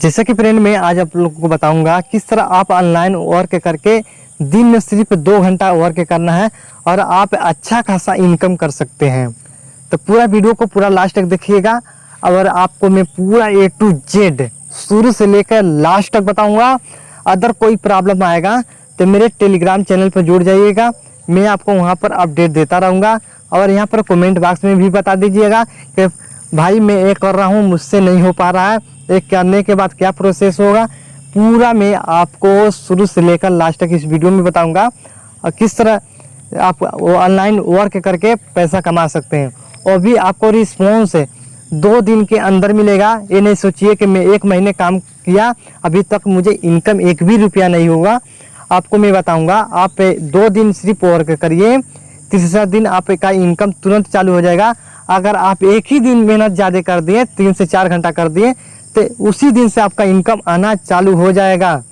जैसा कि फ्रेंड मैं आज आप लोगों को बताऊंगा किस तरह आप ऑनलाइन वर्क करके दिन में सिर्फ 2 घंटा वर्क करना है और आप अच्छा खासा इनकम कर सकते हैं। तो पूरा वीडियो को पूरा लास्ट तक देखिएगा और आपको मैं पूरा A to Z शुरू से लेकर लास्ट तक बताऊंगा। अगर कोई प्रॉब्लम आएगा तो मेरे टेलीग्राम चैनल पर जुड़ जाइएगा, मैं आपको वहां पर अपडेट देता रहूँगा। और यहाँ पर कमेंट बॉक्स में भी बता दीजिएगा कि भाई मैं ये कर रहा हूँ, मुझसे नहीं हो पा रहा है, ये करने के बाद क्या प्रोसेस होगा, पूरा मैं आपको शुरू से लेकर लास्ट तक इस वीडियो में बताऊंगा। और किस तरह आप ऑनलाइन वर्क करके पैसा कमा सकते हैं और भी आपको रिस्पॉन्स 2 दिन के अंदर मिलेगा। ये नहीं सोचिए कि मैं 1 महीने काम किया अभी तक मुझे इनकम 1 भी रुपया नहीं होगा। आपको मैं बताऊंगा, आप 2 दिन सिर्फ वर्क करिए, तीसरा दिन आपका इनकम तुरंत चालू हो जाएगा। अगर आप एक ही दिन मेहनत ज़्यादा कर दिए, 3 से 4 घंटा कर दिए, तो उसी दिन से आपका इनकम आना चालू हो जाएगा।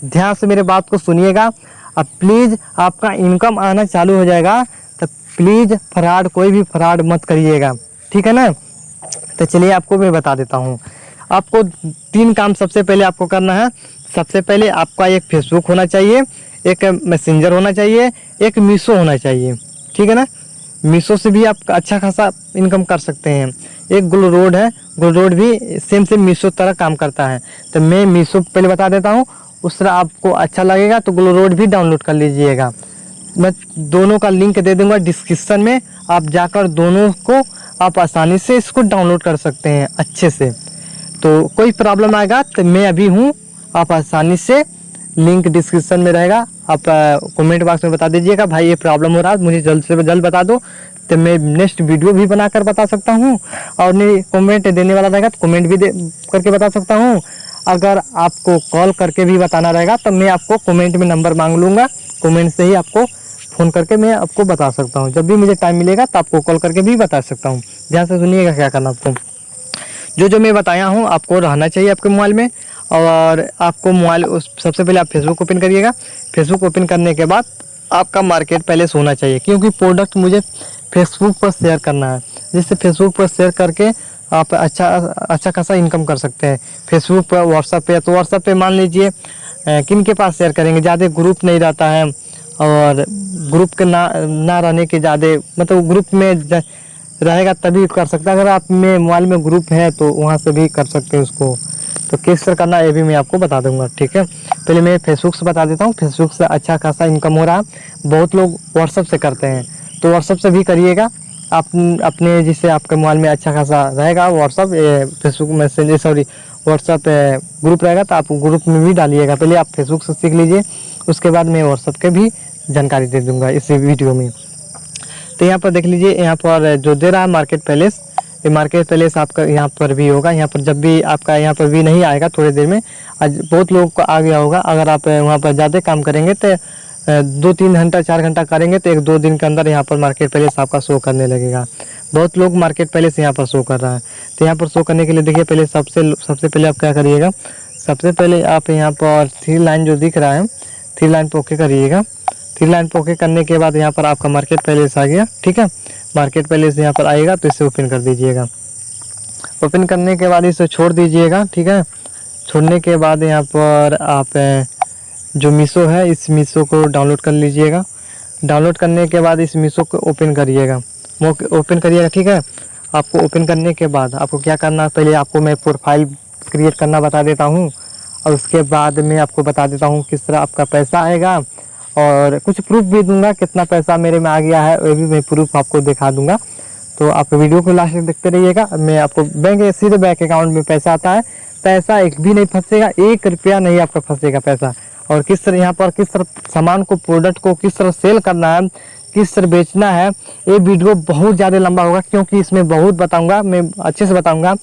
ध्यान से मेरे बात को सुनिएगा। अब प्लीज़ आपका इनकम आना चालू हो जाएगा, तो प्लीज़ फ्रॉड, कोई भी फ्रॉड मत करिएगा, ठीक है ना। तो चलिए आपको मैं बता देता हूँ। आपको 3 काम सबसे पहले आपको करना है। सबसे पहले आपका एक फेसबुक होना चाहिए, एक मैसेंजर होना चाहिए, एक मीशो होना चाहिए, ठीक है ना। मीशो से भी आप अच्छा खासा इनकम कर सकते हैं। एक ग्लो रोड है, ग्लो रोड भी सेम मीशो तरह काम करता है। तो मैं मीशो पहले बता देता हूँ, उस तरह आपको अच्छा लगेगा तो ग्लो रोड भी डाउनलोड कर लीजिएगा। मैं दोनों का लिंक दे दूंगा डिस्क्रिप्शन में, आप जाकर दोनों को आप आसानी से इसको डाउनलोड कर सकते हैं अच्छे से। तो कोई प्रॉब्लम आएगा तो मैं अभी हूँ, आप आसानी से लिंक डिस्क्रिप्शन में रहेगा, आप कमेंट बॉक्स में बता दीजिएगा भाई ये प्रॉब्लम हो रहा है, मुझे जल्द से जल्द बता दो, तो मैं नेक्स्ट वीडियो भी बनाकर बता सकता हूँ। और नहीं कमेंट देने वाला रहेगा तो कमेंट भी करके बता सकता हूँ। अगर आपको कॉल करके भी बताना रहेगा तो मैं आपको कमेंट में नंबर मांग लूँगा, कमेंट से ही आपको फ़ोन करके मैं आपको बता सकता हूँ। जब भी मुझे टाइम मिलेगा तो आपको कॉल करके भी बता सकता हूँ। ध्यान से सुनिएगा क्या करना आपको। जो मैं बताया हूँ आपको रहना चाहिए आपके मोबाइल में। और आपको मोबाइल सबसे पहले आप फेसबुक ओपन करिएगा। फेसबुक ओपन करने के बाद आपका मार्केट प्लेस होना चाहिए, क्योंकि प्रोडक्ट मुझे फेसबुक पर शेयर करना है, जिससे फेसबुक पर शेयर करके आप अच्छा खासा इनकम कर सकते हैं। फेसबुक पर, व्हाट्सएप पे, तो व्हाट्सएप पे मान लीजिए किन के पास शेयर करेंगे, ज़्यादा ग्रुप नहीं रहता है, और ग्रुप के ना रहने के ज़्यादा मतलब ग्रुप में रहेगा तभी कर सकता है। अगर आप में मोबाइल में ग्रुप है तो वहाँ से भी कर सकते हैं उसको। तो किस तरह करना ये भी मैं आपको बता दूंगा, ठीक है। पहले मैं फेसबुक से बता देता हूँ। फेसबुक से अच्छा खासा इनकम हो रहा है। बहुत लोग व्हाट्सएप से करते हैं, तो व्हाट्सएप से भी करिएगा। आप अपने जिससे आपके मोबाइल में अच्छा खासा रहेगा WhatsApp, Facebook messenger, sorry WhatsApp group रहेगा, तो आप ग्रुप में भी डालिएगा। पहले आप फेसबुक से सीख लीजिए, उसके बाद मैं व्हाट्सएप के भी जानकारी दे दूँगा इस वीडियो में। तो यहाँ पर देख लीजिए, यहाँ पर जो दे रहा है मार्केट प्लेस, ये मार्केट प्लेस आपका यहाँ पर भी होगा। यहाँ पर जब भी आपका यहाँ पर भी नहीं आएगा, थोड़ी देर में आज बहुत लोगों को आ गया होगा। अगर आप वहाँ पर ज़्यादा काम करेंगे तो 2-3 घंटा 4 घंटा करेंगे तो 1-2 दिन के अंदर यहाँ पर मार्केट प्लेस आपका शो करने लगेगा। बहुत लोग मार्केट प्लेस यहाँ पर शो कर रहा है। तो यहाँ पर शो करने के लिए देखिए, पहले सबसे पहले आप क्या करिएगा, सबसे पहले आप यहाँ पर 3 लाइन जो दिख रहा है, 3 लाइन पर ओके करिएगा। 3 लाइन पर ओके करने के बाद यहाँ पर आपका मार्केट प्लेस आ गया, ठीक है। मार्केट प्लेस यहाँ पर आएगा तो इसे ओपन कर दीजिएगा। ओपन करने के बाद इसे छोड़ दीजिएगा, ठीक है। छोड़ने के बाद यहाँ पर आप जो मीशो है, इस मीशो को डाउनलोड कर लीजिएगा। डाउनलोड करने के बाद इस मीशो को ओपन करिएगा, ठीक है। आपको ओपन करने के बाद आपको क्या करना है, पहले आपको मैं प्रोफाइल क्रिएट करना बता देता हूँ, और उसके बाद मैं आपको बता देता हूँ किस तरह आपका पैसा आएगा, और कुछ प्रूफ भी दूंगा कितना पैसा मेरे में आ गया है, वो भी मैं प्रूफ आपको दिखा दूंगा। तो आप वीडियो को लास्ट तक देखते रहिएगा। मैं आपको सीधे बैंक अकाउंट में पैसा आता है, पैसा एक भी नहीं फंसेगा, 1 रुपया नहीं आपका फंसेगा पैसा। और किस तरह यहाँ पर किस तरह सामान को, प्रोडक्ट को किस तरह सेल करना है, किस तरह बेचना है, ये वीडियो बहुत ज़्यादा लंबा होगा, क्योंकि इसमें बहुत बताऊँगा, मैं अच्छे से बताऊँगा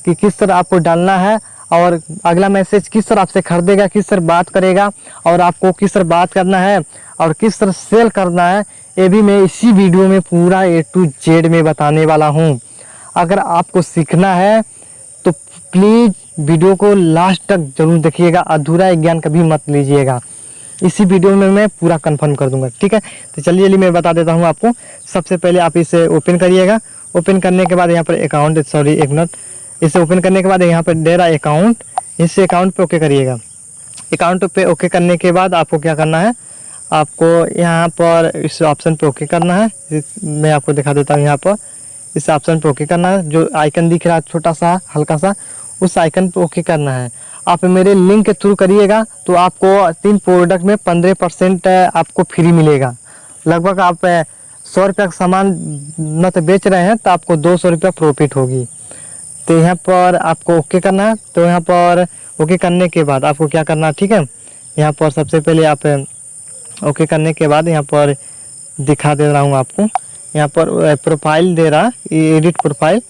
कि किस तरह आपको डालना है, और अगला मैसेज किस तरह आपसे खरीदेगा, किस तरह बात करेगा, और आपको किस तरह बात करना है, और किस तरह सेल करना है, ये भी मैं इसी वीडियो में पूरा A to Z में बताने वाला हूँ। अगर आपको सीखना है तो प्लीज़ वीडियो को लास्ट तक जरूर देखिएगा, अधूरा ज्ञान कभी मत लीजिएगा। इसी वीडियो में मैं पूरा कंफर्म कर दूंगा, ठीक है। तो चलिए मैं बता देता हूँ आपको। सबसे पहले आप इसे ओपन करिएगा। ओपन करने के बाद यहाँ पर अकाउंट, सॉरी एक मिनट, इसे ओपन करने के बाद यहाँ पर दे रहा अकाउंट, इस अकाउंट पे ओके करिएगा। अकाउंट पे ओके करने के बाद आपको क्या करना है, आपको यहाँ पर इस ऑप्शन पे ओके करना है। मैं आपको दिखा देता हूँ, यहाँ पर इस ऑप्शन पे ओके करना है। जो आइकन दिख रहा है छोटा सा हल्का सा, उस आइकन पे ओके करना है। आप मेरे लिंक के थ्रू करिएगा तो आपको 3 प्रोडक्ट में 15% आपको फ्री मिलेगा। लगभग आप 100 रुपये का सामान न तो बेच रहे हैं तो आपको 200 रुपया प्रॉफिट होगी। तो यहाँ पर आपको ओके करना है। तो यहाँ पर ओके करने के बाद आपको क्या करना है, ठीक है। यहाँ पर सबसे पहले आप ओके करने के बाद यहाँ पर दिखा दे रहा हूँ आपको, यहाँ पर प्रोफाइल दे रहा है, एडिट प्रोफाइल,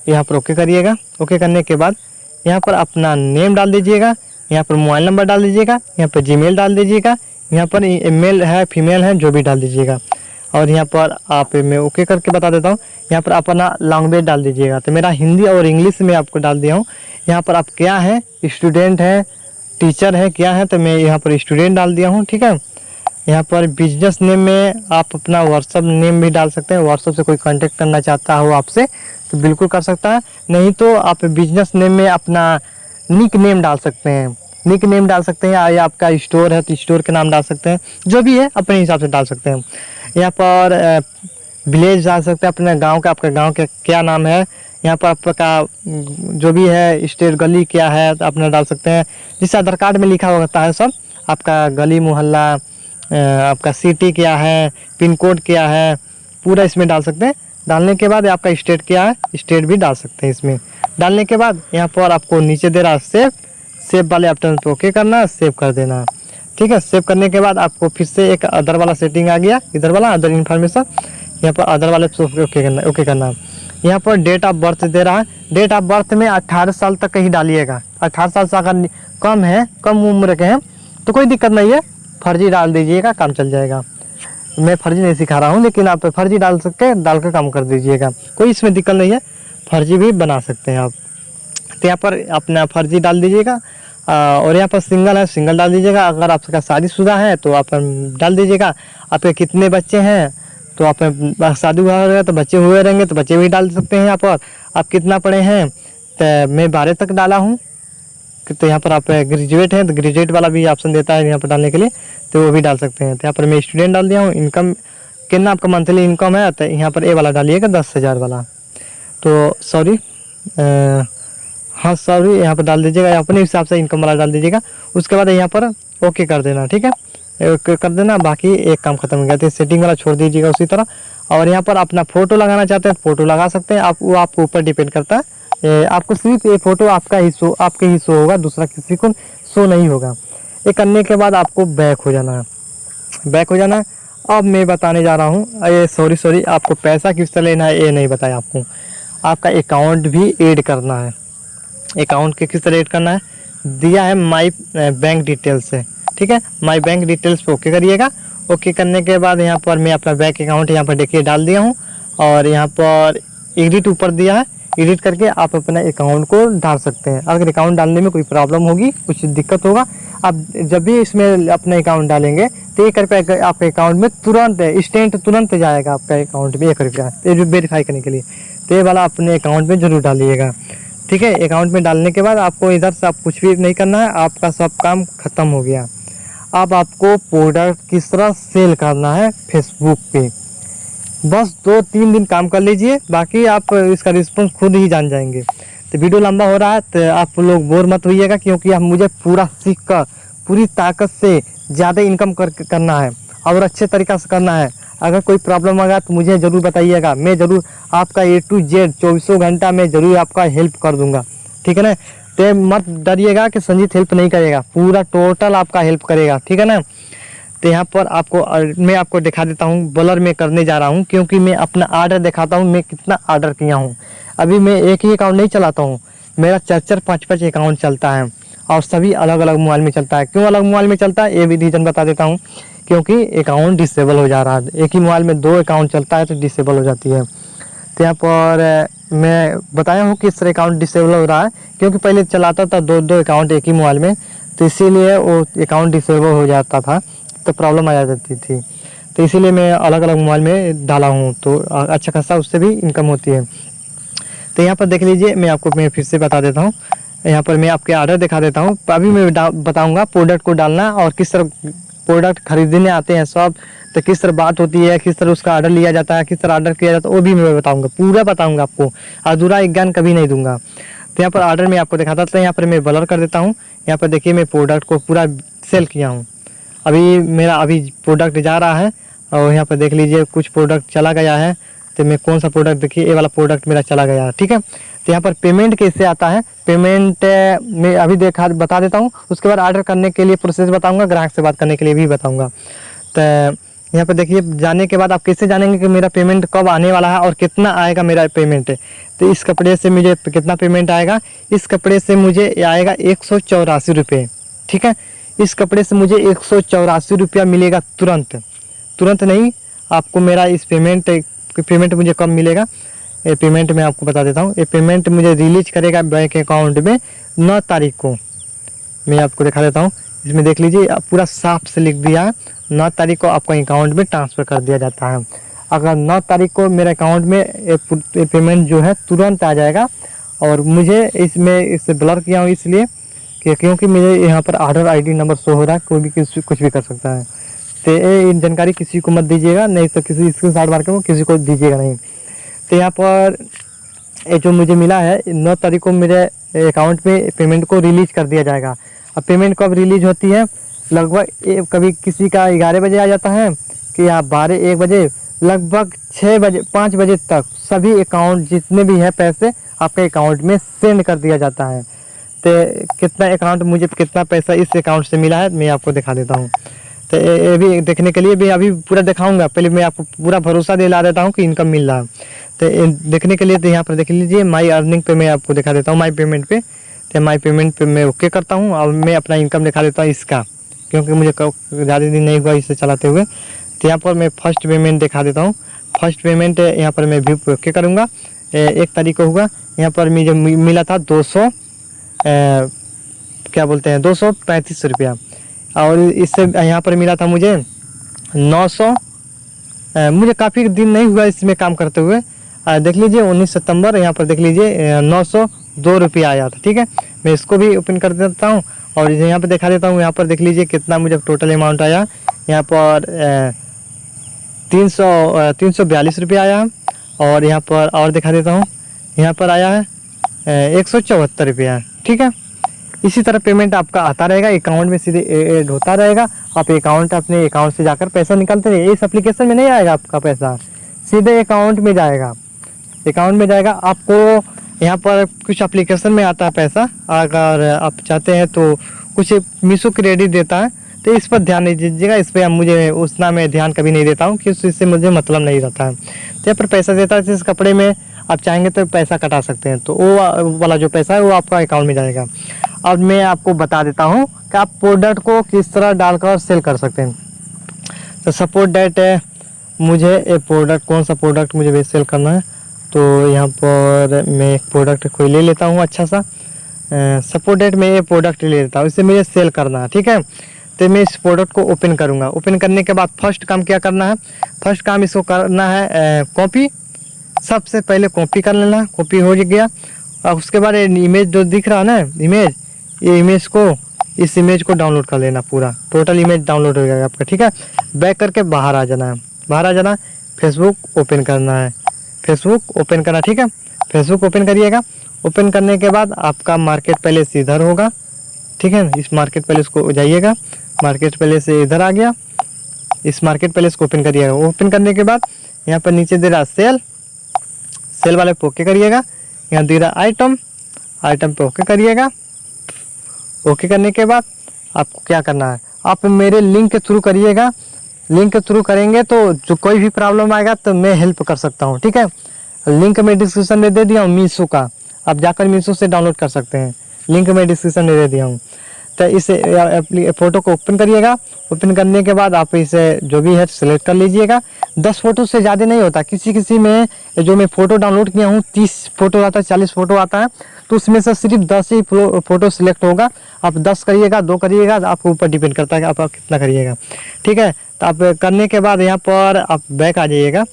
यहाँ पर ओके करिएगा। ओके करने के बाद यहाँ पर अपना नेम डाल दीजिएगा, यहाँ पर मोबाइल नंबर डाल दीजिएगा, यहाँ पर जीमेल डाल दीजिएगा, यहाँ पर मेल है फीमेल है जो भी डाल दीजिएगा। और यहाँ पर आप मैं ओके करके बता देता हूँ, यहाँ पर अपना लैंग्वेज डाल दीजिएगा। तो मेरा हिंदी और इंग्लिश में आपको डाल दिया हूँ। यहाँ पर आप क्या है, स्टूडेंट है, टीचर है, क्या है, तो मैं यहाँ पर स्टूडेंट डाल दिया हूँ, ठीक है। यहाँ पर बिजनेस नेम में आप अपना व्हाट्सअप नेम भी डाल सकते हैं। व्हाट्सअप से कोई कांटेक्ट करना चाहता हो आपसे तो बिल्कुल कर सकता है, नहीं तो आप बिजनेस नेम में अपना निक नेम डाल सकते हैं। निक नेम डाल सकते हैं, या आपका स्टोर है तो स्टोर के नाम डाल सकते हैं, जो भी है अपने हिसाब से डाल सकते हैं। यहाँ पर विलेज डाल सकते हैं, अपने गांव का, आपका गांव का क्या नाम है। यहाँ पर आपका जो भी है स्टेट गली क्या है तो अपना डाल सकते हैं, जिससे आधार कार्ड में लिखा होता है सब, आपका गली मोहल्ला, आपका सिटी क्या है, पिन कोड क्या है, पूरा इसमें डाल सकते हैं। डालने के बाद आपका स्टेट क्या है, स्टेट भी डाल सकते हैं इसमें। डालने के बाद यहाँ पर आपको नीचे दे रहा है सेव वाले ऑप्शन पे ओके करना, सेव कर देना, ठीक है। सेव करने के बाद आपको फिर से एक अदर वाला सेटिंग आ गया, इधर वाला अदर इन्फॉर्मेशन, यहाँ पर अदर वाले पे ओके करना। यहाँ पर डेट ऑफ बर्थ दे रहा है, डेट ऑफ बर्थ में 18 साल तक ही डालिएगा। 18 साल से अगर कम है, कम उम्र के हैं तो कोई दिक्कत नहीं है, फर्जी डाल दीजिएगा, काम चल जाएगा। मैं फर्जी नहीं सिखा रहा हूँ, लेकिन आप फर्जी डाल कर काम कर दीजिएगा, कोई इसमें दिक्कत नहीं है, फर्जी भी बना सकते हैं आप। तो यहाँ पर अपना फर्जी डाल दीजिएगा। और यहाँ पर सिंगल है, सिंगल डाल दीजिएगा। अगर आपका शादीशुदा है तो आप डाल दीजिएगा। आपके कितने बच्चे हैं, तो आप शादी हुआ रहेगा तो बच्चे हुए रहेंगे तो बच्चे भी डाल सकते हैं यहाँ पर। आप कितना पढ़े हैं, तो मैं 12 तक डाला हूँ। तो यहाँ पर आप ग्रेजुएट हैं तो ग्रेजुएट वाला भी ऑप्शन देता है यहाँ पर डालने के लिए, तो वो भी डाल सकते हैं। तो यहाँ पर मैं स्टूडेंट डाल दिया हूँ। इनकम कितना आपका मंथली इनकम है, तो यहाँ पर ए वाला डालिएगा 10,000 वाला। तो सॉरी, हाँ सॉरी, यहाँ पर डाल दीजिएगा, अपने हिसाब से इनकम वाला डाल दीजिएगा। उसके बाद यहाँ पर ओके कर देना, ठीक है, ओके कर देना। बाकी एक काम खत्म हो गया, तो सेटिंग वाला छोड़ दीजिएगा उसी तरह। और यहाँ पर अपना फ़ोटो लगाना चाहते हैं फ़ोटो लगा सकते हैं आप, वो आपके ऊपर डिपेंड करता है। आपको सिर्फ ये फ़ोटो आपके ही शो होगा, दूसरा किसी को शो नहीं होगा। ये करने के बाद आपको बैक हो जाना है, बैक हो जाना है। अब मैं बताने जा रहा हूँ, ये सॉरी आपको पैसा किस तरह लेना है ये नहीं बताया आपको। आपका अकाउंट भी ऐड करना है। अकाउंट के किस तरह ऐड करना है, दिया है माई बैंक डिटेल्स से, ठीक है। माई बैंक डिटेल्स पे ओके करिएगा। ओके करने के बाद यहाँ पर मैं अपना बैंक अकाउंट यहाँ पर देखिए डाल दिया हूँ, और यहाँ पर एडिट ऊपर दिया है, एडिट करके आप अपना अकाउंट को डाल सकते हैं। अगर अकाउंट डालने में कोई प्रॉब्लम होगी, कुछ दिक्कत होगा, आप जब भी इसमें अपना अकाउंट डालेंगे तो 1 रुपया आपके अकाउंट में तुरंत इंस्टेंट तुरंत जाएगा आपका अकाउंट में 1 रुपया वेरीफाई करने के लिए। तो ये वाला अपने अकाउंट में ज़रूर डालिएगा, ठीक है। अकाउंट में डालने के बाद आपको इधर से आप कुछ भी नहीं करना है, आपका सब काम ख़त्म हो गया। अब आपको प्रोडक्ट किस तरह सेल करना है फेसबुक पे, बस 2-3 दिन काम कर लीजिए, बाकी आप इसका रिस्पॉन्स खुद ही जान जाएंगे। तो वीडियो लंबा हो रहा है तो आप लोग बोर मत होइएगा, क्योंकि आप मुझे पूरा सीख कर पूरी ताकत से ज़्यादा इनकम करना है और अच्छे तरीक़ा से करना है। अगर कोई प्रॉब्लम आएगा तो मुझे ज़रूर बताइएगा, मैं ज़रूर आपका A to Z 24 घंटा में ज़रूर आपका हेल्प कर दूंगा, ठीक है ना। तो मत डरिएगा कि संजीत हेल्प नहीं करेगा, पूरा टोटल आपका हेल्प करेगा, ठीक है ना। तो यहाँ पर मैं आपको दिखा देता हूँ, ब्लर में करने जा रहा हूँ, क्योंकि मैं अपना आर्डर दिखाता हूँ मैं कितना आर्डर किया हूँ। अभी मैं एक ही अकाउंट नहीं चलाता हूँ, मेरा 4-4 5-5 अकाउंट चलता है, और सभी अलग अलग मोबाइल में चलता है। क्यों अलग मोबाइल में चलता है ये भी रीज़न बता देता हूँ, क्योंकि अकाउंट डिसेबल हो जा रहा है। एक ही मोबाइल में 2 अकाउंट चलता है तो डिसेबल हो जाती है। तो यहाँ पर मैं बताया हूँ किस तरह अकाउंट डिसेबल हो रहा है, क्योंकि पहले चलाता था 2 अकाउंट एक ही मोबाइल में, तो इसीलिए वो अकाउंट डिसेबल हो जाता था, तो प्रॉब्लम आ जाती थी। तो इसीलिए मैं अलग अलग मोबाइल में डाला हूँ, तो अच्छा खासा उससे भी इनकम होती है। तो यहाँ पर देख लीजिए, मैं आपको फिर से बता देता हूँ। यहाँ पर मैं आपके ऑर्डर दिखा देता हूँ। अभी मैं बताऊँगा प्रोडक्ट को डालना और किस तरह प्रोडक्ट खरीदने आते हैं सब, तो किस तरह बात होती है, किस तरह उसका ऑर्डर लिया जाता है, किस तरह ऑर्डर किया जाता है, वो भी मैं बताऊँगा, पूरा बताऊँगा आपको, अधूरा ज्ञान कभी नहीं दूंगा। तो यहाँ पर ऑर्डर में आपको दिखाता था, यहाँ पर मैं ब्लर कर देता हूँ। यहाँ पर देखिए मैं प्रोडक्ट को पूरा सेल किया हूँ। अभी मेरा प्रोडक्ट जा रहा है और यहाँ पर देख लीजिए कुछ प्रोडक्ट चला गया है। तो मैं कौन सा प्रोडक्ट, देखिए ये वाला प्रोडक्ट मेरा चला गया है, ठीक है। तो यहाँ पर पेमेंट कैसे आता है, पेमेंट मैं अभी बता देता हूँ। उसके बाद ऑर्डर करने के लिए प्रोसेस बताऊँगा, ग्राहक से बात करने के लिए भी बताऊँगा। तो यहाँ पर देखिए जाने के बाद आप कैसे जानेंगे कि मेरा पेमेंट कब आने वाला है और कितना आएगा मेरा पेमेंट। तो इस कपड़े से मुझे कितना पेमेंट आएगा, इस कपड़े से मुझे आएगा 184 रुपये, ठीक है। इस कपड़े से मुझे 184 रुपया मिलेगा तुरंत नहीं। आपको मेरा इस पेमेंट मुझे कब मिलेगा, ये पेमेंट मैं आपको बता देता हूँ। ये पेमेंट मुझे रिलीज करेगा बैंक अकाउंट में 9 तारीख को। मैं आपको दिखा देता हूँ, इसमें देख लीजिए पूरा साफ से लिख दिया है, 9 तारीख को आपका अकाउंट में ट्रांसफ़र कर दिया जाता है। अगर 9 तारीख को मेरे अकाउंट में पेमेंट जो है तुरंत आ जाएगा। और मुझे इसे ब्लर किया हूँ इसलिए क्योंकि मुझे यहाँ पर ऑर्डर आईडी नंबर शो हो रहा है, कोई भी कुछ भी कर सकता है। तो ये जानकारी किसी को मत दीजिएगा, नहीं तो किसी स्क्रीनशॉट मार के किसी को दीजिएगा नहीं। तो यहाँ पर ये जो मुझे मिला है 9 तारीख को मेरे अकाउंट में पेमेंट को रिलीज कर दिया जाएगा। अब पेमेंट कब रिलीज होती है, लगभग कभी किसी का 11 बजे आ जाता है कि या 12-1 बजे, लगभग 6 बजे 5 बजे तक सभी अकाउंट जितने भी है पैसे आपके अकाउंट में सेंड कर दिया जाता है। तो मुझे कितना पैसा इस अकाउंट से मिला है मैं आपको दिखा देता हूँ। तो ये भी देखने के लिए भी अभी पूरा दिखाऊंगा, पहले मैं आपको पूरा भरोसा दिला देता हूँ कि इनकम मिल रहा है। तो देखने के लिए तो यहाँ पर देख लीजिए माई अर्निंग पे मैं आपको दिखा देता हूँ, माई पेमेंट पे। तो माई पेमेंट पे मैं ओके करता हूँ और मैं अपना इनकम दिखा देता हूँ इसका, क्योंकि मुझे ज़्यादा दिन नहीं हुआ इसे चलाते हुए। तो यहाँ पर मैं फर्स्ट पेमेंट दिखा देता हूँ। फर्स्ट पेमेंट यहाँ पर मैं भी ओके करूँगा, 1 तारीख को हुआ। यहाँ पर मुझे मिला था 235 रुपया, और इससे यहाँ पर मिला था मुझे 900। मुझे काफ़ी दिन नहीं हुआ इसमें काम करते हुए, देख लीजिए 19 सितंबर, यहाँ पर देख लीजिए 902 रुपया आया था, ठीक है। मैं इसको भी ओपन कर देता हूँ और यहाँ पर दिखा देता हूँ। यहाँ पर देख लीजिए कितना मुझे टोटल अमाउंट आया, यहाँ पर 342 रुपया आया। और यहाँ पर और दिखा देता हूँ, यहाँ पर आया है 174 रुपया, ठीक है। इसी तरह पेमेंट आपका आता रहेगा, अकाउंट में सीधे ऐड होता रहेगा। आप अपने अकाउंट से जाकर पैसा निकालते रहिए। इस एप्लीकेशन में नहीं आएगा आपका पैसा, सीधे अकाउंट में जाएगा। आपको यहाँ पर कुछ एप्लीकेशन में आता है पैसा, अगर आप चाहते हैं तो कुछ मीशो क्रेडिट देता है, तो इस पर ध्यान नहीं दीजिएगा। इस पर मुझे उतना मैं ध्यान कभी नहीं देता हूँ क्योंकि इससे मुझे मतलब नहीं रहता है। तो यहाँ पर पैसा देता है, इस कपड़े में आप चाहेंगे तो पैसा कटा सकते हैं, तो वो वाला जो पैसा है वो आपका अकाउंट में जाएगा। अब मैं आपको बता देता हूँ कि आप प्रोडक्ट को किस तरह डालकर सेल कर सकते हैं। तो सपोज डेट मुझे एक प्रोडक्ट, कौन सा प्रोडक्ट मुझे सेल करना है, तो यहाँ पर मैं एक प्रोडक्ट कोई ले लेता हूँ अच्छा सा। सपोज डेट मैं ये प्रोडक्ट ले लेता हूँ, इसे मुझे सेल करना है, ठीक है। तो मैं इस प्रोडक्ट को ओपन करूँगा। ओपन करने के बाद फर्स्ट काम क्या करना है, फर्स्ट काम इसको करना है कॉपी। सबसे पहले कॉपी कर लेना, कॉपी हो गया। और उसके बाद इमेज जो दिख रहा है ना, इस इमेज को डाउनलोड कर लेना, पूरा टोटल इमेज डाउनलोड हो जाएगा आपका, ठीक है। बैक करके बाहर आ जाना है, फेसबुक ओपन करना है, फेसबुक ओपन करना, ठीक है। फेसबुक ओपन करिएगा। ओपन करने के बाद आपका मार्केट प्लेस इधर होगा, ठीक है। इस मार्केट प्लेस को जाइएगा, मार्केट प्लेस से इधर आ गया, इस मार्केट प्लेस को ओपन करिएगा। ओपन करने के बाद यहाँ पर नीचे दे रहा सेल वाले पे ओके करिएगा। यहाँ दे रहा आइटम पे ओके करिएगा। ओके करने के बाद आपको क्या करना है, आप मेरे लिंक के थ्रू करिएगा। लिंक के थ्रू करेंगे तो जो कोई भी प्रॉब्लम आएगा तो मैं हेल्प कर सकता हूँ, ठीक है। लिंक मैं डिस्क्रिप्शन में दे दिया हूँ मीशो का, आप जाकर मीशो से डाउनलोड कर सकते हैं। लिंक मैं डिस्क्रिप्शन में दे दिया हूँ। तो इसे फ़ोटो को ओपन करिएगा। ओपन करने के बाद आप इसे जो भी है सिलेक्ट कर लीजिएगा। 10 फोटो से ज़्यादा नहीं होता, किसी में जो मैं फ़ोटो डाउनलोड किया हूँ 30 फोटो आता है, 40 फोटो आता है, तो उसमें से सिर्फ 10 ही फ़ोटो सिलेक्ट होगा। आप 10 करिएगा, 2 करिएगा, आपके ऊपर डिपेंड करता है कि आप कितना करिएगा, ठीक है। तो आप करने के बाद यहाँ पर आप बैक आ जाइएगा।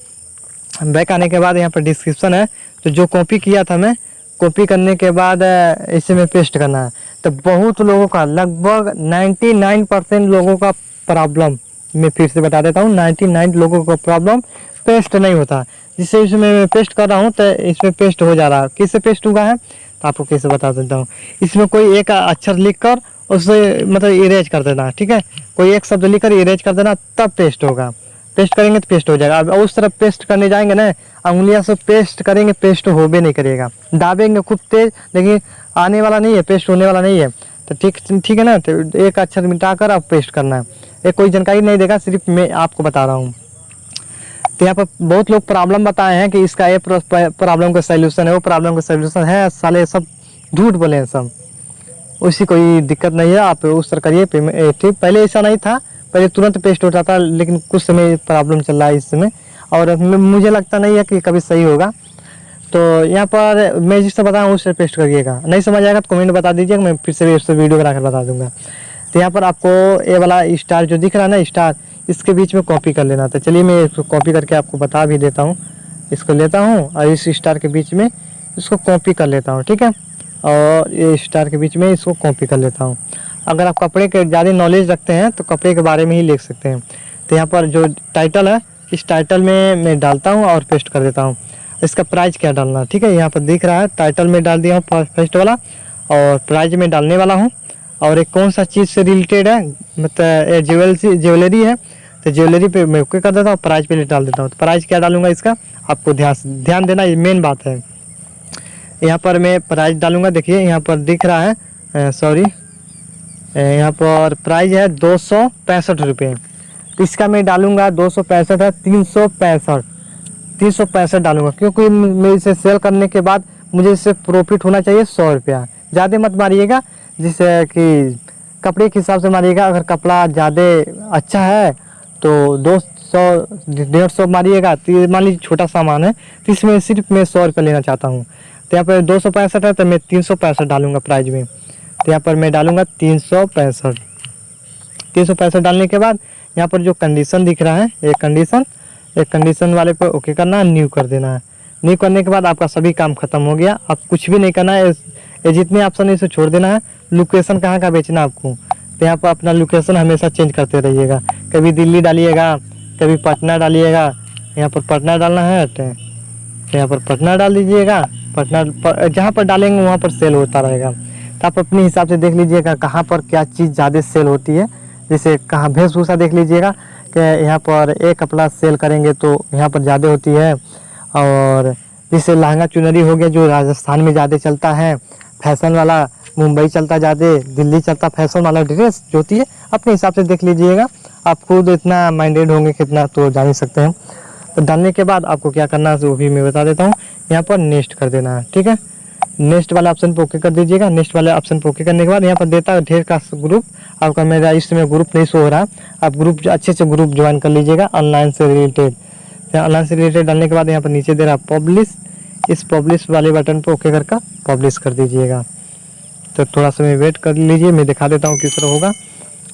बैक आने के बाद यहाँ पर डिस्क्रिप्शन है, तो जो कॉपी किया था मैं, कॉपी करने के बाद इसमें पेस्ट करना है। तो बहुत लोगों का, लगभग 99% लोगों का प्रॉब्लम, मैं फिर से बता देता हूँ, 99 लोगों का प्रॉब्लम पेस्ट नहीं होता। जिससे इसमें मैं पेस्ट कर रहा हूँ तो इसमें पेस्ट हो जा रहा है। किससे पेस्ट हुआ है तो आपको कैसे बता देता हूँ। इसमें कोई एक अक्षर लिख कर उसे मतलब इरेज कर देना, ठीक है, कोई एक शब्द लिख कर इरेज कर देना, तब पेस्ट होगा। पेस्ट करेंगे तो पेस्ट हो जाएगा। अब उस तरफ पेस्ट करने जाएंगे ना, उंगलियां से पेस्ट करेंगे, पेस्ट हो भी नहीं करेगा। दाबेंगे खूब तेज, लेकिन आने वाला नहीं है, पेस्ट होने वाला नहीं है। तो ठीक है ना। तो एक अक्षर मिटाकर आप पेस्ट करना है। ये कोई जानकारी नहीं देगा, सिर्फ मैं आपको बता रहा हूँ। तो यहाँ पर बहुत लोग प्रॉब्लम बताए हैं कि इसका ये प्रॉब्लम का सलूशन है, वो प्रॉब्लम का सलूशन है, साले सब झूठ बोले हैं सब। उसी कोई दिक्कत नहीं है, आप उस तरह करिए। ठीक, पहले ऐसा नहीं था, पहले तुरंत पेस्ट होता था, लेकिन कुछ समय प्रॉब्लम चल रहा है इस समय, और मुझे लगता नहीं है कि कभी सही होगा। तो यहाँ पर मैं जिससे बता रहा हूँ उससे पेस्ट करिएगा। नहीं समझ आएगा तो कमेंट बता दीजिएगा, मैं फिर से उससे वीडियो बनाकर बता दूंगा। तो यहाँ पर आपको ये वाला स्टार जो दिख रहा है ना, स्टार, इसके बीच में कॉपी कर लेना था। चलिए मैं इसको कॉपी करके आपको बता भी देता हूँ। इसको लेता हूँ और इस स्टार के बीच में इसको कॉपी कर लेता हूँ, ठीक है, और ये स्टार के बीच में इसको कॉपी कर लेता हूँ। अगर आप कपड़े के ज़्यादा नॉलेज रखते हैं तो कपड़े के बारे में ही लिख सकते हैं। तो यहाँ पर जो टाइटल है, इस टाइटल में मैं डालता हूँ और पेस्ट कर देता हूँ। इसका प्राइस क्या डालना है, ठीक है, यहाँ पर दिख रहा है, टाइटल में डाल दिया हूँ फर्स्ट वाला, और प्राइस में डालने वाला हूँ। और एक कौन सा चीज़ से रिलेटेड है, मतलब ज्वेलरी है, तो ज्वेलरी पे मैं ओके कर देता हूँ, प्राइस पे डाल देता हूँ। तो प्राइस क्या डालूंगा इसका आपको ध्यान देना, ये मेन बात है। यहाँ पर मैं प्राइस डालूंगा, देखिए यहाँ पर दिख रहा है, सॉरी, यहाँ पर प्राइस है 265 रुपये। तो इसका मैं डालूंगा 265 है, 365 डालूंगा, क्योंकि मैं इसे सेल करने के बाद मुझे इससे प्रॉफिट होना चाहिए 100 रुपया। ज़्यादा मत मारिएगा, जिससे कि कपड़े के हिसाब से मारिएगा। अगर कपड़ा ज़्यादा अच्छा है तो 200 150 मारिएगा। तो मान लीजिए छोटा सामान है तो इसमें सिर्फ मैं 100 रुपये लेना चाहता हूँ। तो यहाँ पर 265 है तो मैं 365 डालूंगा प्राइस में। तो यहाँ पर मैं डालूंगा 365 डालने के बाद यहाँ पर जो कंडीशन दिख रहा है, एक कंडीशन वाले पे ओके करना है, न्यू कर देना है। न्यू करने के बाद आपका सभी काम खत्म हो गया। आप कुछ भी नहीं करना है, ये जितने ऑप्शन है इसे छोड़ देना है। लोकेशन कहाँ का बेचना आपको, तो यहाँ पर अपना लोकेशन हमेशा चेंज करते रहिएगा। कभी दिल्ली डालिएगा, कभी पटना डालिएगा। यहाँ पर पटना डालना है तो यहाँ पर पटना डाल दीजिएगा। पटना जहाँ पर डालेंगे वहाँ पर सेल होता रहेगा। तो आप अपने हिसाब से देख लीजिएगा कहाँ पर क्या चीज़ ज़्यादा सेल होती है। जैसे कहाँ वेशभूषा देख लीजिएगा कि यहाँ पर एक कपड़ा सेल करेंगे तो यहाँ पर ज़्यादा होती है। और जैसे लहंगा चुनरी हो गया जो राजस्थान में ज़्यादा चलता है, फैशन वाला मुंबई चलता ज़्यादा, दिल्ली चलता फैशन वाला ड्रेस जो होती है, अपने हिसाब से देख लीजिएगा। आप खुद इतना माइंडेड होंगे कितना तो जान ही सकते हैं। तो डालने के बाद आपको क्या करना है वो भी मैं बता देता हूँ। यहाँ पर नेक्स्ट कर देना है, ठीक है, नेक्स्ट वाला ऑप्शन पे ओके कर दीजिएगा। नेक्स्ट वाले ऑप्शन पे ओके करने के बाद यहाँ पर देता है ढेर का ग्रुप। आपका मेरा इस समय ग्रुप नहीं शो हो रहा, आप ग्रुप अच्छे से ग्रुप ज्वाइन कर लीजिएगा ऑनलाइन से रिलेटेड। ऑनलाइन से रिलेटेड डालने के बाद यहाँ पर नीचे दे रहा है पब्लिश, इस पब्लिश वाले बटन पर ओके करके पब्लिश कर दीजिएगा। तो थोड़ा समय वेट कर लीजिए, मैं दिखा देता हूँ किस तरह होगा।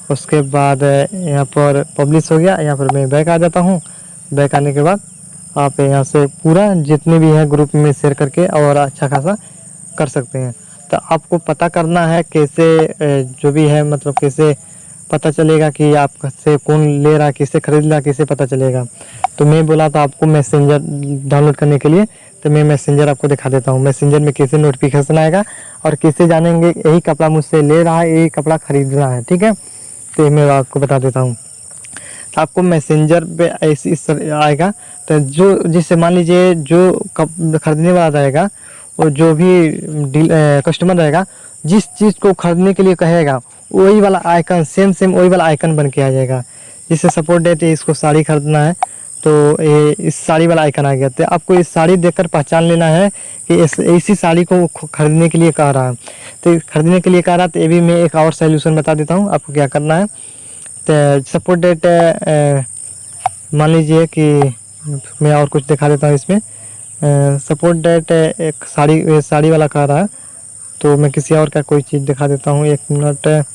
उसके बाद यहाँ पर पब्लिश हो गया। यहाँ पर मैं बैक आ जाता हूँ। बैक आने के बाद आप यहाँ से पूरा जितने भी हैं ग्रुप में शेयर करके और अच्छा खासा कर सकते हैं। तो आपको पता करना है कैसे जो भी है, मतलब कैसे पता चलेगा कि आप से कौन ले रहा है, किससे खरीद रहा है, किससे पता चलेगा। तो मैं बोला था आपको मैसेंजर डाउनलोड करने के लिए, तो मैं मैसेंजर आपको दिखा देता हूँ। मैसेंजर में कैसे नोटिफिकेशन आएगा और कैसे जानेंगे यही कपड़ा मुझसे ले रहा है, यही कपड़ा खरीद रहा है, ठीक है। तो मैं आपको बता देता हूँ। तो आपको मैसेंजर पे ऐसे इस आएगा। तो जो जिससे मान लीजिए जो खरीदने वाला रहेगा और जो भी कस्टमर रहेगा, जिस चीज़ को खरीदने के लिए कहेगा वही वाला आइकन सेम वही वाला आइकन बन के आ जाएगा। जिससे सपोर्ट डेट इसको साड़ी खरीदना है तो ये इस साड़ी वाला आइकन आ गया। तो आपको इस साड़ी देखकर पहचान लेना है कि इसी साड़ी को खरीदने के लिए कह रहा है। तो खरीदने के लिए कह रहा है, तो ये भी मैं एक और सॉल्यूशन बता देता हूँ आपको क्या करना है। तो सपोर्ट डेट मान लीजिए कि मैं और कुछ दिखा देता हूँ इसमें। सपोर्ट डेट एक साड़ी वाला कह रहा है, तो मैं किसी और का कोई चीज़ दिखा देता हूँ, 1 मिनट।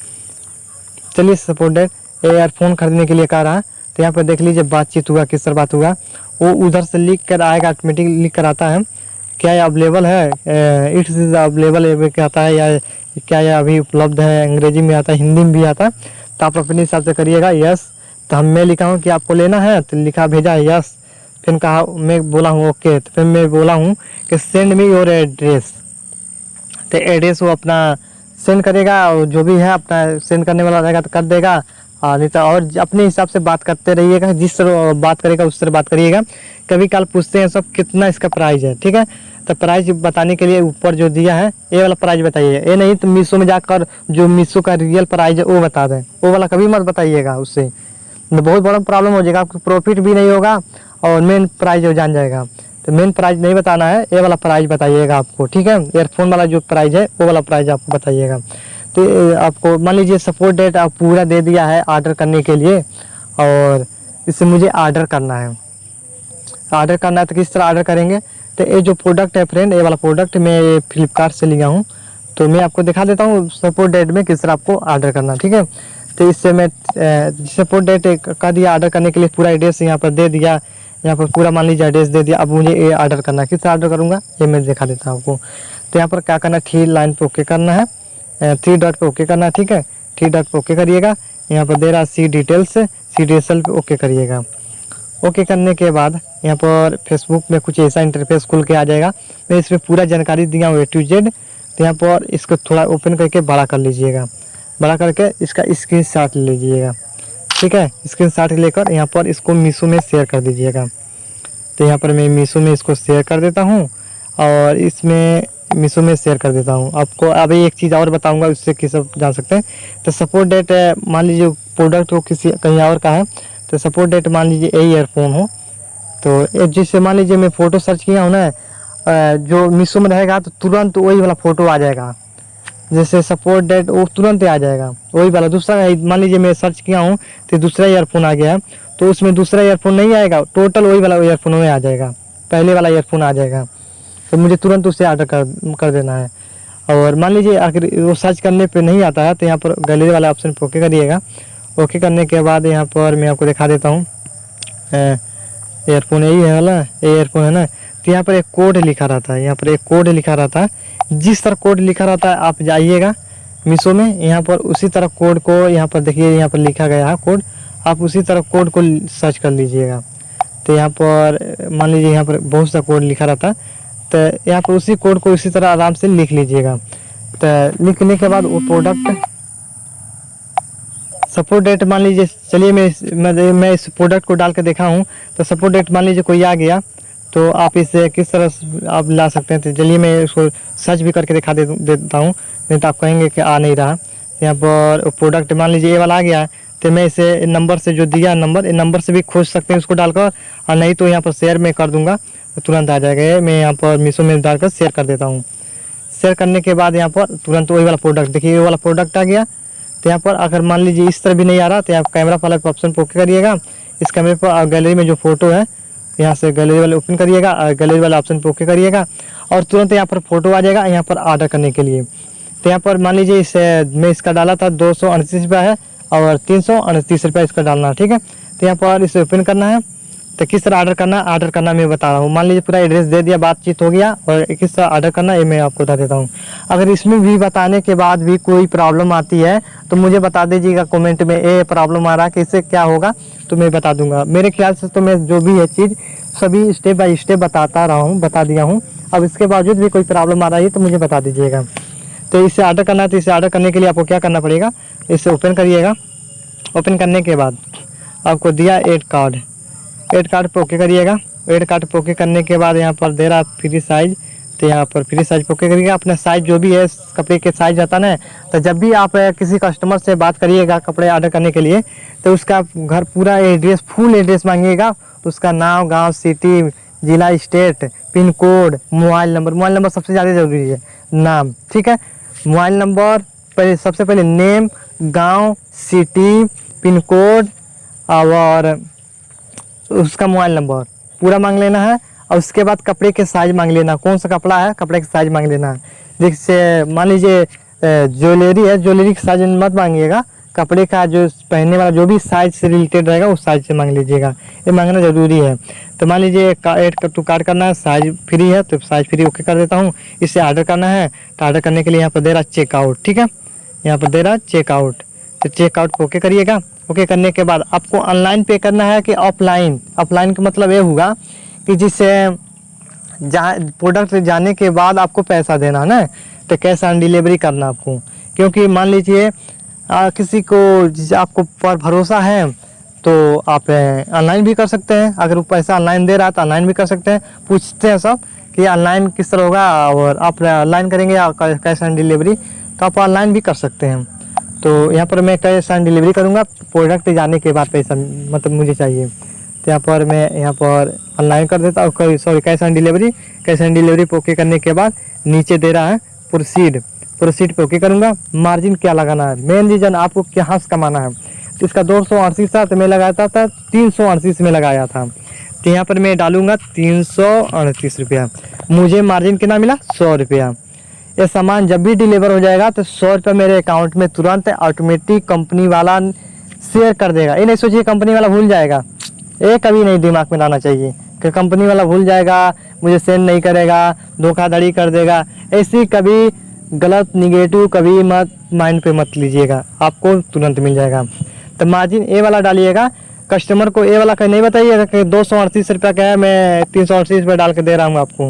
चलिए सपोर्ट डेट एयरफोन खरीदने के लिए कह रहा है। तो यहाँ पर देख लीजिए बातचीत हुआ, किस तरह बात हुआ, वो उधर से लिख कर आएगा, ऑटोमेटिक लिख कर आता है क्या ये अवेलेबल है, इट्स इज अवेलेबल ये कहता है, या क्या यह अभी उपलब्ध है। अंग्रेजी में आता है, हिंदी में भी आता है, तो आप अपने हिसाब से करिएगा। यस, तो मैं लिखा हूँ कि आपको लेना है, तो लिखा भेजा है यस। फिर कहा, मैं बोला हूँ ओके, तो फिर मैं बोला हूँ कि सेंड मी योर एड्रेस। तो एड्रेस वो अपना सेंड करेगा, और जो भी है अपना सेंड करने वाला रहेगा तो कर देगा। नहीं तो और अपने हिसाब से बात करते रहिएगा, जिस तरह बात करेगा उस तरह बात करिएगा। कभी काल पूछते हैं सब कितना इसका प्राइस है, ठीक है, तो प्राइस बताने के लिए ऊपर जो दिया है ये वाला प्राइस बताइए। ये नहीं तो मीशो में जाकर जो मीशो का रियल प्राइस है वो बता दें, वो वाला कभी मत बताइएगा, उससे बहुत बड़ा प्रॉब्लम हो जाएगा, आपको प्रॉफिट भी नहीं होगा और मेन प्राइस हो जान जाएगा। तो मेन प्राइस नहीं बताना है, ये वाला प्राइस बताइएगा आपको, ठीक है। ईयरफोन वाला जो प्राइस है वो वाला प्राइस आपको बताइएगा। तो आपको मान लीजिए सपोर्ट डेट आप पूरा दे दिया है ऑर्डर करने के लिए, और इससे मुझे ऑर्डर करना है। ऑर्डर करना है तो किस तरह ऑर्डर करेंगे, तो ये जो प्रोडक्ट है फ्रेंड, ये वाला प्रोडक्ट मैं फ्लिपकार्ट से लिया हूँ, तो मैं आपको दिखा देता हूँ सपोर्ट डेट में किस तरह आपको ऑर्डर करना, ठीक है। तो इससे मैं सपोर्ट डेट का दिया ऑर्डर करने के लिए, पूरा एड्रेस यहाँ पर दे दिया, यहाँ पर पूरा मान लीजिए एड्रेस दे दिया। अब मुझे ये ऑर्डर करना है, किस तरह ऑर्डर करूँगा ये मैं दिखा देता हूँ आपको। तो यहाँ पर क्या करना है, 3 लाइन पे ओके करना है, 3 डॉट पे ओके करना है, ठीक है। 3 डॉट पे ओके करिएगा, यहाँ पर दे रहा है सी डिटेल्स पे ओके करिएगा। ओके करने के बाद यहाँ पर फेसबुक में कुछ ऐसा इंटरफेस खुल के आ जाएगा। मैं इसमें पूरा जानकारी दिया हूँ A to Z। तो यहाँ पर इसको थोड़ा ओपन करके बड़ा कर लीजिएगा, बड़ा करके इसका स्क्रीनशॉट ले लीजिएगा, ठीक है। स्क्रीनशॉट लेकर यहाँ पर इसको मीशो में शेयर कर दीजिएगा। तो यहाँ पर मैं मीशो में इसको शेयर कर देता हूँ, और इसमें मीशो में शेयर कर देता हूँ। आपको अभी एक चीज़ और बताऊँगा, उससे किस सब जान सकते हैं। तो सपोर्ट डेट मान लीजिए प्रोडक्ट को किसी कहीं और का है, तो सपोर्ट डेट मान लीजिए ये ईयरफोन हो, तो जिससे मान लीजिए मैं फ़ोटो सर्च किया हूँ ना, जो मीशो में रहेगा तो तुरंत वही वाला फ़ोटो आ जाएगा। जैसे सपोर्ट डेट वो तुरंत आ जाएगा वही वाला। दूसरा मान लीजिए मैं सर्च किया हूँ तो दूसरा ईयरफोन आ गया है, तो उसमें दूसरा ईयरफोन नहीं आएगा, टोटल वही वाला ईयरफोन में आ जाएगा, पहले वाला ईयरफोन आ जाएगा। तो मुझे तुरंत उसे ऑर्डर कर देना है। और मान लीजिए अगर वो सर्च करने पे नहीं आता है, तो यहाँ पर गैलरी वाला ऑप्शन पर ओके करिएगा। ओके करने के बाद यहाँ पर मैं आपको दिखा देता हूँ, ईयरफोन यही है वाला, ये ईयरफोन है ना। तो यहाँ पर एक कोड लिखा रहता है, यहाँ पर एक कोड लिखा रहता है। जिस तरह कोड लिखा रहता है आप जाइएगा मीशो में, यहाँ पर उसी तरह कोड को यहाँ पर देखिए, यहाँ पर लिखा गया है कोड, आप उसी तरह कोड को सर्च कर लीजिएगा। तो यहाँ पर मान लीजिए यहाँ पर बहुत सा कोड लिखा रहता है, तो यहाँ पर उसी कोड को इसी तरह आराम से लिख लीजिएगा। तो लिखने के बाद वो प्रोडक्ट सपोर्ट डेट मान लीजिए, चलिए मैं इस प्रोडक्ट को डाल के देखा हूँ। तो सपोर्ट डेट मान लीजिए कोई आ गया, तो आप इसे किस तरह आप ला सकते हैं। तो चलिए मैं इसको सर्च भी करके दिखा देता हूँ, नहीं तो आप कहेंगे कि आ नहीं रहा। यहाँ पर प्रोडक्ट मान लीजिए ये वाला आ गया है, तो मैं इसे नंबर से जो दिया नंबर से भी खोज सकते हैं उसको डालकर, और नहीं तो यहाँ पर शेयर में कर दूंगा तो तुरंत आ जाएगा। मैं यहाँ पर मीशो में डालकर शेयर कर देता हूँ। शेयर करने के बाद यहाँ पर तुरंत वही वाला प्रोडक्ट देखिए, ये वाला प्रोडक्ट आ गया। तो यहाँ पर अगर मान लीजिए इस तरह भी नहीं आ रहा, तो आप कैमरा वाला ऑप्शन पर ओके करिएगा। इस कैमरे पर गैलरी में जो फोटो है, यहाँ से गैलरी वाले ओपन करिएगा, गैलरी वाला ऑप्शन पर ओके करिएगा, और तुरंत यहाँ पर फोटो आ जाएगा यहाँ पर ऑर्डर करने के लिए। तो यहाँ पर मान लीजिए मैं इसका डाला था 238 रुपया है, और 338 रुपया इसका डालना है, ठीक है। तो यहाँ पर इसे ओपन करना है। तो किस तरह ऑर्डर करना मैं बता रहा हूँ। मान लीजिए पूरा एड्रेस दे दिया, बातचीत हो गया, और किस तरह ऑर्डर करना ये मैं आपको बता देता हूँ। अगर इसमें भी बताने के बाद भी कोई प्रॉब्लम आती है तो मुझे बता दीजिएगा कमेंट में, ये प्रॉब्लम आ रहा है कि इससे क्या होगा, तो मैं बता दूंगा। मेरे ख्याल से तो मैं जो भी है चीज़ सभी स्टेप बाय स्टेप बता दिया हूँ। अब इसके बावजूद भी कोई प्रॉब्लम आ रही है तो मुझे बता दीजिएगा। तो इसे ऑर्डर करना है, तो इसे ऑर्डर करने के लिए आपको क्या करना पड़ेगा, इसे ओपन करिएगा। ओपन करने के बाद आपको दिया ऐड कार्ड पर ओके करिएगा। ऐड कार्ड पर ओके करने के बाद यहाँ पर दे रहा फ्री साइज, तो यहाँ पर फ्री साइज पर ओके करिएगा। अपना साइज जो भी है कपड़े के साइज रहता ना, तो जब भी आप किसी कस्टमर से बात करिएगा कपड़े ऑर्डर करने के लिए, तो उसका घर पूरा एड्रेस फुल एड्रेस मांगिएगा। तो उसका नाम, गांव, सिटी, जिला, state, pin code, mobile number सबसे ज़्यादा ज़रूरी है, नाम, ठीक है। मोबाइल नंबर पहले, सबसे पहले नेम, गांव, सिटी, पिन कोड और उसका मोबाइल नंबर पूरा मांग लेना है। और उसके बाद कपड़े के साइज मांग लेना, कौन सा कपड़ा है कपड़े के साइज मांग लेना है। जैसे मान लीजिए ज्वेलरी है, ज्वेलरी के साइज मत मांगिएगा, कपड़े का जो पहनने वाला जो भी साइज से रिलेटेड रहेगा उस साइज से मांग लीजिएगा, ये मांगना ज़रूरी है। तो मान लीजिए कार्ड करना है, साइज फ्री है तो साइज फ्री ओके कर देता हूँ। इसे ऑर्डर करना है तो ऑर्डर करने के लिए यहाँ पर दे रहा चेकआउट, ठीक है, यहाँ पर दे रहा चेकआउट, तो चेकआउट को ओके करिएगा। ओके करने के बाद आपको ऑनलाइन पे करना है कि ऑफलाइन। ऑफलाइन का मतलब ये होगा कि जिससे जहाँ प्रोडक्ट जाने के बाद आपको पैसा देना है ना, तो कैश ऑन डिलीवरी करना आपको। क्योंकि मान लीजिए किसी को आपको पर भरोसा है तो आप ऑनलाइन भी कर सकते हैं। अगर वो पैसा ऑनलाइन दे रहा है तो ऑनलाइन भी कर सकते हैं। पूछते हैं सब कि ऑनलाइन किस तरह होगा, और आप ऑनलाइन करेंगे या कैश ऑन डिलीवरी, तो आप ऑनलाइन भी कर सकते हैं। तो यहाँ पर मैं कैश ऑन डिलीवरी करूँगा, प्रोडक्ट जाने के बाद पैसा मतलब मुझे चाहिए, तो यहाँ पर मैं यहाँ पर ऑनलाइन कर देता हूँ, sorry cash on delivery. Cash on delivery पे ओके करने के बाद नीचे दे रहा है प्रोसीड, प्रोसीड पे ओके करूँगा। मार्जिन क्या लगाना है, मेन रीज़न आपको कहाँ से कमाना है। तो इसका 238 था तो मैं लगाया था 338 में लगाया था, तो यहाँ पर मैं डालूँगा 338 रुपया। मुझे मार्जिन कितना मिला, 100 रुपया। ये सामान जब भी डिलीवर हो जाएगा तो 100 रुपये मेरे अकाउंट में तुरंत ऑटोमेटिक कंपनी वाला शेयर कर देगा। ये नहीं सोचिए कंपनी वाला भूल जाएगा, ये कभी नहीं दिमाग में लाना चाहिए कि कंपनी वाला भूल जाएगा, मुझे सेंड नहीं करेगा, धोखाधड़ी कर देगा। ऐसी कभी गलत निगेटिव कभी मत माइंड पे मत लीजिएगा, आपको तुरंत मिल जाएगा। तो मार्जिन ए वाला डालिएगा। कस्टमर को ए वाला कहीं नहीं बताइएगा कि 238 रुपया का है, मैं 338 रुपये डाल के दे रहा हूँ आपको,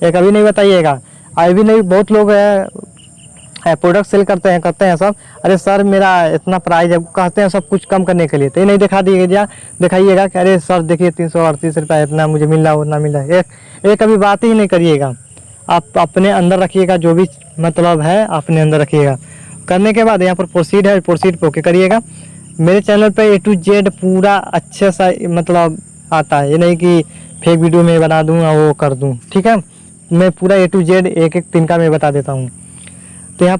ये कभी नहीं बताइएगा। आई भी नहीं, बहुत लोग प्रोडक्ट सेल करते हैं सब, अरे सर मेरा इतना प्राइस है, कहते हैं सब कुछ कम करने के लिए, तो ये नहीं दिखाइएगा कि अरे सर देखिए 338 रुपया इतना मुझे मिल रहा उतना मिल रहा है, ये कभी बात ही नहीं करिएगा। आप अपने अंदर रखिएगा, जो भी मतलब है अपने अंदर रखिएगा। करने के बाद यहाँ पर प्रोसीड है, प्रोसीड पे ओके करिएगा। मेरे चैनल पे A to Z पूरा अच्छे सा मतलब आता है, ये नहीं कि फेक वीडियो में बना दूँ और वो कर दूँ, ठीक है। मैं पूरा A to Z एक एक तिनका मैं बता देता हूँ। तो यहाँ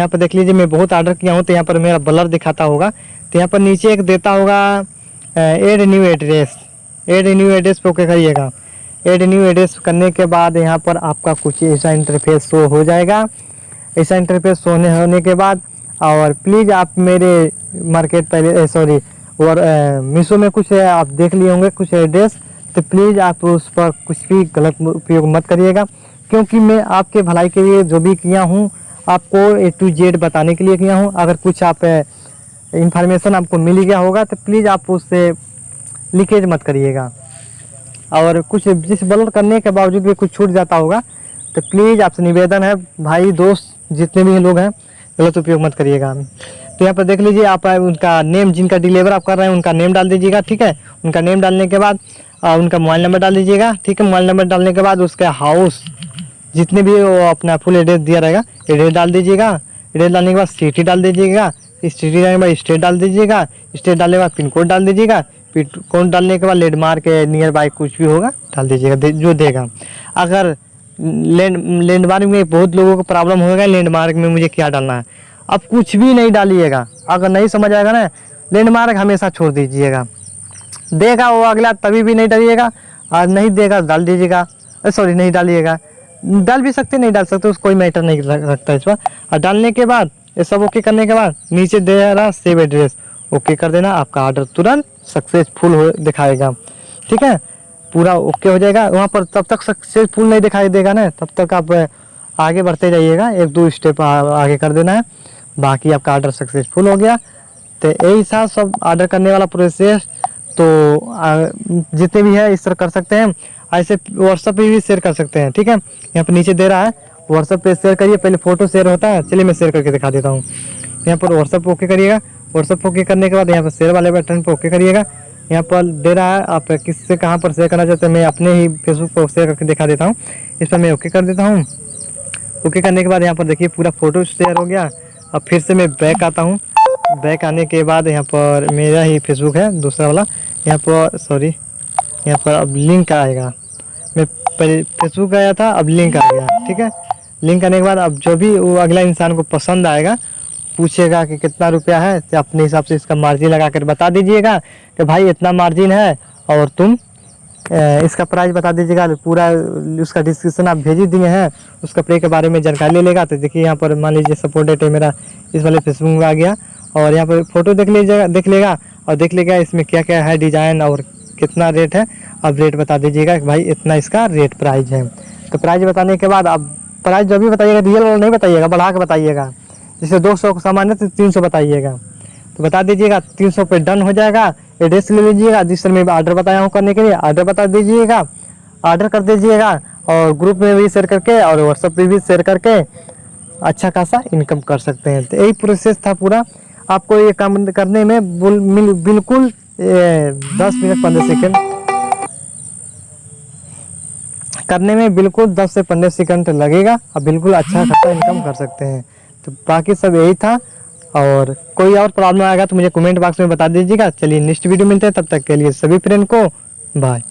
पर देख लीजिए, मैं बहुत ऑर्डर किया हूँ, तो यहाँ पर मेरा ब्लर दिखाता होगा, तो यहाँ पर नीचे एक देता होगा add new address, add new address पे ओके करिएगा। ऐड न्यू एड्रेस करने के बाद यहाँ पर आपका कुछ ऐसा इंटरफेस शो हो जाएगा। ऐसा इंटरफेस होने के बाद, और प्लीज़ आप मेरे मार्केट पहले सॉरी और मीशो में कुछ आप देख लिए होंगे कुछ एड्रेस, तो प्लीज़ आप उस पर कुछ भी गलत उपयोग मत करिएगा। क्योंकि मैं आपके भलाई के लिए जो भी किया हूँ आपको A to Z बताने के लिए किया हूँ। अगर कुछ आप इंफॉर्मेशन आपको मिल गया होगा तो प्लीज़ आप उससे लीकेज मत करिएगा। और कुछ जिस ब्लर करने के बावजूद भी कुछ छूट जाता होगा तो प्लीज़ आपसे निवेदन है, भाई दोस्त जितने भी लोग हैं, गलत उपयोग मत करिएगा। तो यहाँ पर देख लीजिए, आप उनका नेम, जिनका डिलीवर आप कर रहे हैं उनका नेम डाल दीजिएगा, ठीक है। उनका नेम डालने के बाद उनका मोबाइल नंबर डाल दीजिएगा, ठीक है। मोबाइल नंबर डालने के बाद उसका हाउस जितने भी वो अपना फुल एड्रेस दिया रहेगा एड्रेस डाल दीजिएगा। एड्रेस डालने के बाद सिटी डाल दीजिएगा, सिटी डालने के बाद स्टेट डाल दीजिएगा, स्टेट डालने के बाद पिन कोड डाल दीजिएगा, पिन कोड डालने के बाद लैंडमार्क नियर बाय कुछ भी होगा डाल दीजिएगा जो देगा। अगर लैंडमार्क में बहुत लोगों को प्रॉब्लम होगा, लैंडमार्क में मुझे क्या डालना है, अब कुछ भी नहीं डालिएगा। अगर नहीं समझ आएगा ना, लैंडमार्क हमेशा छोड़ दीजिएगा। देगा वो अगला तभी भी नहीं डालिएगा, और नहीं देगा डाल दीजिएगा, सॉरी नहीं डालिएगा। डाल भी सकते नहीं डाल सकते, उसको कोई मैटर नहीं रखता इस पर। और डालने के बाद ये सब ओके करने के बाद नीचे दे रहा सेव एड्रेस, ओके कर देना, आपका ऑर्डर तुरंत सक्सेसफुल हो दिखाएगा, ठीक है। पूरा ओके हो जाएगा। वहाँ पर तब तक सक्सेसफुल नहीं दिखाई देगा ना, तब तक आप आगे बढ़ते जाइएगा, 1-2 स्टेप आगे कर देना है, बाकी आपका ऑर्डर सक्सेसफुल हो गया। तो यही था सब ऑर्डर करने वाला प्रोसेस। तो जितने भी है इस तरह कर सकते हैं, ऐसे व्हाट्सएप पे भी शेयर कर सकते हैं, ठीक है। यहाँ पर नीचे दे रहा है व्हाट्सएप पे शेयर करिए, पहले फ़ोटो शेयर होता है, चलिए मैं शेयर करके दिखा देता हूँ। यहाँ पर व्हाट्सएप ओके करिएगा, व्हाट्सएप ओके करने के बाद यहाँ पर शेयर वाले बटन पर ओके करिएगा। यहाँ पर दे रहा है आप किससे कहाँ पर शेयर करना चाहते हैं, मैं अपने ही फेसबुक पर शेयर करके दिखा देता हूँ। इस पर मैं ओके कर देता हूँ। ओके करने के बाद यहाँ पर देखिए पूरा फ़ोटो शेयर हो गया। अब फिर से मैं बैक आता हूँ। बैक आने के बाद यहाँ पर मेरा ही फेसबुक है दूसरा वाला, यहाँ पर सॉरी यहाँ पर अब लिंक आएगा। मैं पहले फेसबुक आया था, अब लिंक आ गया, ठीक है। लिंक आने के बाद अब जो भी वो अगला इंसान को पसंद आएगा, पूछेगा कि कितना रुपया है, तो अपने हिसाब से इसका मार्जिन लगा कर बता दीजिएगा कि भाई इतना मार्जिन है, और तुम इसका प्राइस बता दीजिएगा। पूरा उसका डिस्क्रिप्शन आप भेज ही दिए हैं, उस कपड़े के बारे में जानकारी ले लेगा। तो देखिए यहाँ पर मान लीजिए सपोर्टेड है मेरा, इस वाले फेसबुक में आ गया, और यहाँ पर फ़ोटो देख लेगा और देख लेगा इसमें क्या क्या है डिज़ाइन और कितना रेट है। अब रेट बता दीजिएगा कि भाई इतना इसका रेट प्राइस है। तो प्राइस बताने के बाद अब प्राइस जो भी बताइएगा रियल वाला नहीं बताइएगा, बढ़ा के बताइएगा। जैसे 200 का सामान है तो 300 बताइएगा, तो बता दीजिएगा 300 पे डन हो जाएगा। एड्रेस ले लीजिएगा जिस तरह मैं ऑर्डर बताया हूँ करने के लिए, ऑर्डर बता दीजिएगा, ऑर्डर कर दीजिएगा और ग्रुप में भी शेयर करके और व्हाट्सएप पे भी शेयर करके अच्छा खासा इनकम कर सकते हैं। तो यही प्रोसेस था पूरा। आपको ये काम करने में बिल्कुल 10 मिनट 15 सेकेंड करने में बिल्कुल 10 से 15 सेकंड लगेगा और बिल्कुल अच्छा खासा इनकम कर सकते हैं। तो बाकी सब यही था, और कोई और प्रॉब्लम आएगा तो मुझे कमेंट बॉक्स में बता दीजिएगा। चलिए नेक्स्ट वीडियो मिलते हैं, तब तक के लिए सभी फ्रेंड को बाय।